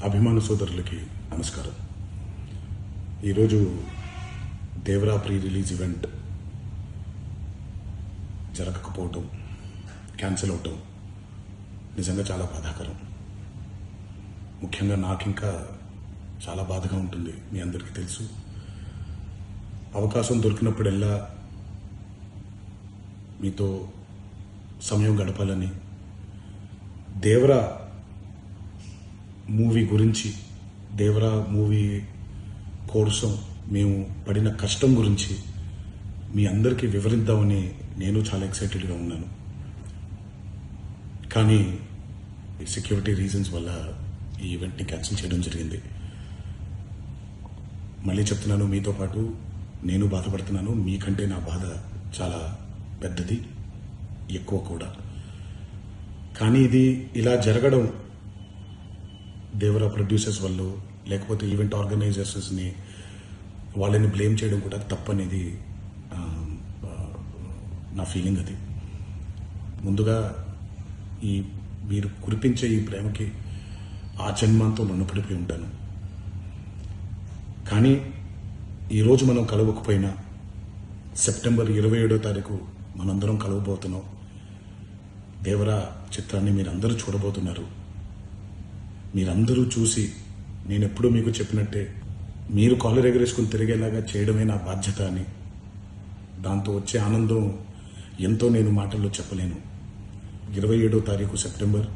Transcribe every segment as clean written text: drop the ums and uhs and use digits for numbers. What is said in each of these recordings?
అభిమాన సోదరులకి నమస్కారం. ఈరోజు దేవరా ప్రీ రిలీజ్ ఈవెంట్ జరగకపోవటం, క్యాన్సిల్ అవటం నిజంగా చాలా బాధాకరం. ముఖ్యంగా నాకు ఇంకా చాలా బాధగా ఉంటుంది. మీ అందరికీ తెలుసు, అవకాశం దొరికినప్పుడల్లా మీతో సమయం గడపాలని, దేవరా మూవీ గురించి, దేవరా మూవీ కోసం మేము పడిన కష్టం గురించి మీ అందరికీ వివరిద్దామని నేను చాలా ఎక్సైటెడ్గా ఉన్నాను. కానీ సెక్యూరిటీ రీజన్స్ వల్ల ఈ ఈవెంట్ని క్యాన్సిల్ చేయడం జరిగింది. మళ్ళీ చెప్తున్నాను, మీతో పాటు నేను బాధపడుతున్నాను. మీకంటే నా బాధ చాలా పెద్దది, ఎక్కువ కూడా. కానీ ఇది ఇలా జరగడం దేవరా ప్రొడ్యూసర్స్ వల్ల, లేకపోతే ఈవెంట్ ఆర్గనైజర్స్ని వాళ్ళని బ్లేమ్ చేయడం కూడా తప్పనేది నా ఫీలింగ్. అది ముందుగా మీరు కురిపించే ఈ ప్రేమకి ఆ జన్మంతో రుణపడిపోయి ఉంటాను. కానీ ఈరోజు మనం కలవకపోయినా సెప్టెంబర్ 27వ తారీఖు మనందరం కలవబోతున్నాం. దేవరా చిత్రాన్ని మీరందరూ చూడబోతున్నారు. మీరందరూ చూసి, నేను ఎప్పుడూ మీకు చెప్పినట్టే, మీరు కాలర్ ఎగరేసుకుని తిరిగేలాగా చేయడమే నా బాధ్యత అని, దాంతో వచ్చే ఆనందం ఎంతో నేను మాటల్లో చెప్పలేను. 27వ తారీఖు సెప్టెంబర్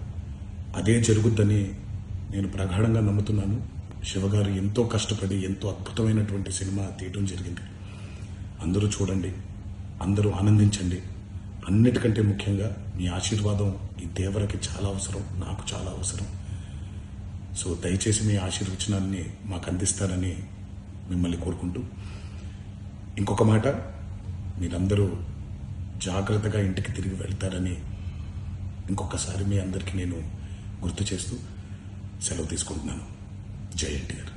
అదే జరుగుద్దని నేను ప్రగాఢంగా నమ్ముతున్నాను. శివగారు ఎంతో కష్టపడి ఎంతో అద్భుతమైనటువంటి సినిమా తీయడం జరిగింది. అందరూ చూడండి, అందరూ ఆనందించండి. అన్నిటికంటే ముఖ్యంగా మీ ఆశీర్వాదం ఈ దేవరకి చాలా అవసరం, నాకు చాలా అవసరం. సో దయచేసి మీ ఆశీర్వచనాన్ని మాకు అందిస్తారని మిమ్మల్ని కోరుకుంటూ, ఇంకొక మాట, మీరందరూ జాగ్రత్తగా ఇంటికి తిరిగి వెళ్తారని ఇంకొకసారి మీ అందరికీ నేను గుర్తు చేస్తూ సెలవు తీసుకుంటున్నాను. జై ఎన్టీఆర్.